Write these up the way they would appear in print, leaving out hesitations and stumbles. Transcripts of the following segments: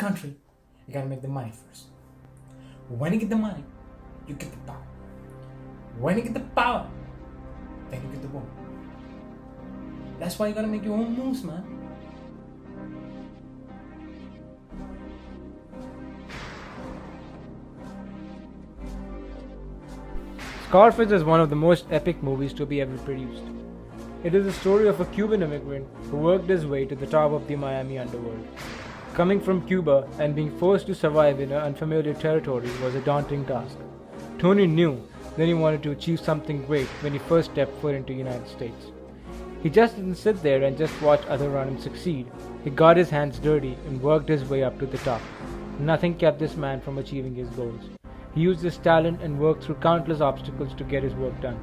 country, you gotta make the money first. When you get the money, you get the power. When you get the power, then you get the woman. That's why you gotta make your own moves, man. Scarface is one of the most epic movies to be ever produced. It is the story of a Cuban immigrant who worked his way to the top of the Miami underworld. Coming from Cuba and being forced to survive in an unfamiliar territory was a daunting task. Tony knew that he wanted to achieve something great when he first stepped foot into the United States. He just didn't sit there and just watch others around him succeed. He got his hands dirty and worked his way up to the top. Nothing kept this man from achieving his goals. He used his talent and worked through countless obstacles to get his work done.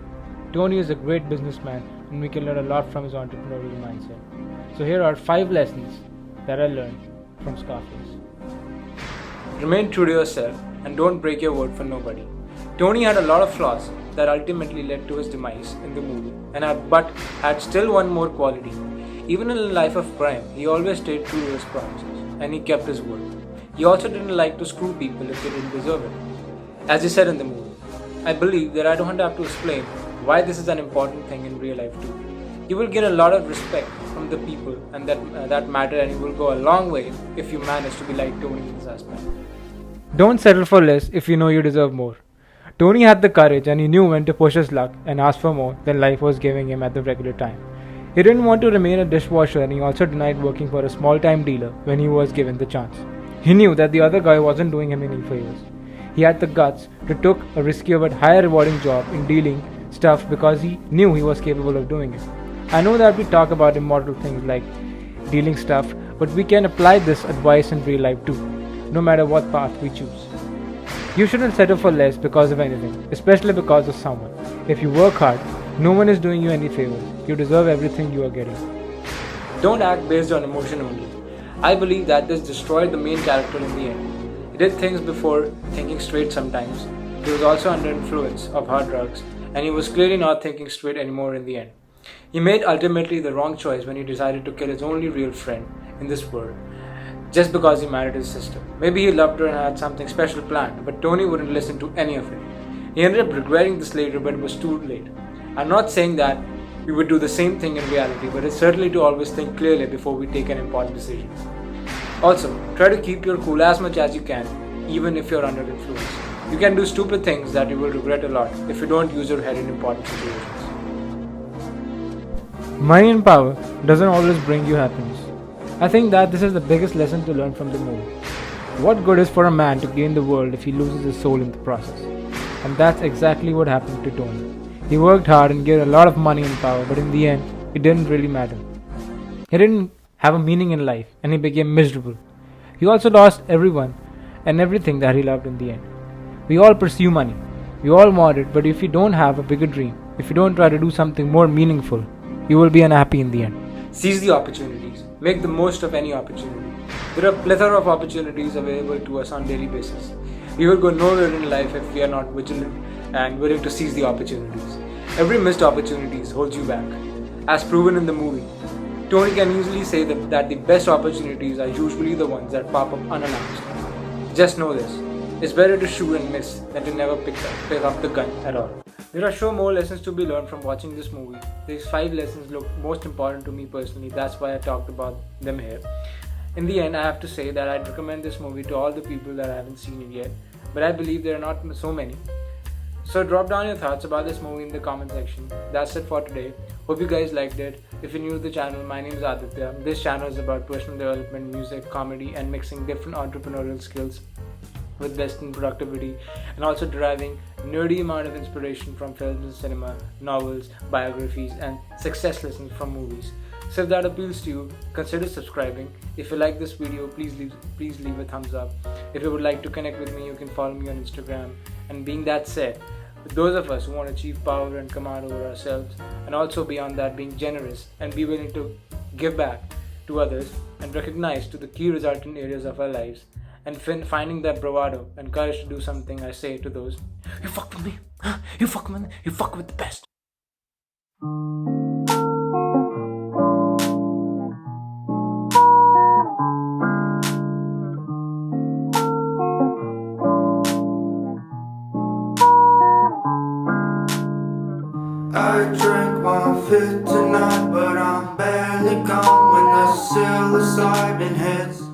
Tony is a great businessman and we can learn a lot from his entrepreneurial mindset. So here are 5 lessons that I learned from Scarface. Remain true to yourself and don't break your word for nobody. Tony had a lot of flaws that ultimately led to his demise in the movie, but had still one more quality. Even in a life of crime, he always stayed true to his promises and he kept his word. He also didn't like to screw people if they didn't deserve it. As he said in the movie, I believe that I don't have to explain why this is an important thing in real life too. You will gain a lot of respect from the people and that matter, and you will go a long way if you manage to be like Tony in this aspect. Don't settle for less if you know you deserve more. Tony had the courage and he knew when to push his luck and ask for more than life was giving him at the regular time. He didn't want to remain a dishwasher and he also denied working for a small-time dealer when he was given the chance. He knew that the other guy wasn't doing him any favors. He had the guts to take a riskier but higher rewarding job in dealing stuff because he knew he was capable of doing it. I know that we talk about immortal things like dealing stuff, but we can apply this advice in real life too, no matter what path we choose. You shouldn't settle for less because of anything, especially because of someone. If you work hard, no one is doing you any favors. You deserve everything you are getting. Don't act based on emotion only. I believe that this destroyed the main character in the end. He did things before thinking straight sometimes. He was also under influence of hard drugs, and he was clearly not thinking straight anymore in the end. He made ultimately the wrong choice when he decided to kill his only real friend in this world, just because he married his sister. Maybe he loved her and had something special planned, but Tony wouldn't listen to any of it. He ended up regretting this later, but it was too late. I'm not saying that we would do the same thing in reality, but it's certainly to always think clearly before we take an important decision. Also, try to keep your cool as much as you can, even if you're under influence. You can do stupid things that you will regret a lot if you don't use your head in important situations. Money and power doesn't always bring you happiness. I think that this is the biggest lesson to learn from the movie. What good is for a man to gain the world if he loses his soul in the process? And that's exactly what happened to Tony. He worked hard and gained a lot of money and power, but in the end, it didn't really matter. He didn't have a meaning in life and he became miserable. He also lost everyone and everything that he loved in the end. We all pursue money. We all want it, but if you don't have a bigger dream, if you don't try to do something more meaningful, you will be unhappy in the end. Seize the opportunities. Make the most of any opportunity. There are a plethora of opportunities available to us on a daily basis. We will go nowhere in life if we are not vigilant and willing to seize the opportunities. Every missed opportunity holds you back. As proven in the movie, Tony can easily say that the best opportunities are usually the ones that pop up unannounced. Just know this. It's better to shoot and miss than to never pick up the gun at all. There are sure more lessons to be learned from watching this movie. These 5 lessons look most important to me personally. That's why I talked about them here. In the end, I have to say that I'd recommend this movie to all the people that haven't seen it yet. But I believe there are not so many. So drop down your thoughts about this movie in the comment section. That's it for today. Hope you guys liked it. If you're new to the channel, my name is Aditya. This channel is about personal development, music, comedy, and mixing different entrepreneurial skills with Western productivity, and also deriving nerdy amount of inspiration from films and cinema, novels, biographies, and success lessons from movies. So if that appeals to you, consider subscribing. If you like this video, please leave a thumbs up. If you would like to connect with me, you can follow me on Instagram. And being that said, with those of us who want to achieve power and command over ourselves, and also beyond that, being generous and be willing to give back to others and recognize to the key resultant areas of our lives, and finding that bravado and courage to do something, I say to those, you fuck with me, you fuck with the best. I drank 1 tonight, but I'm barely gone when the psilocybin hits.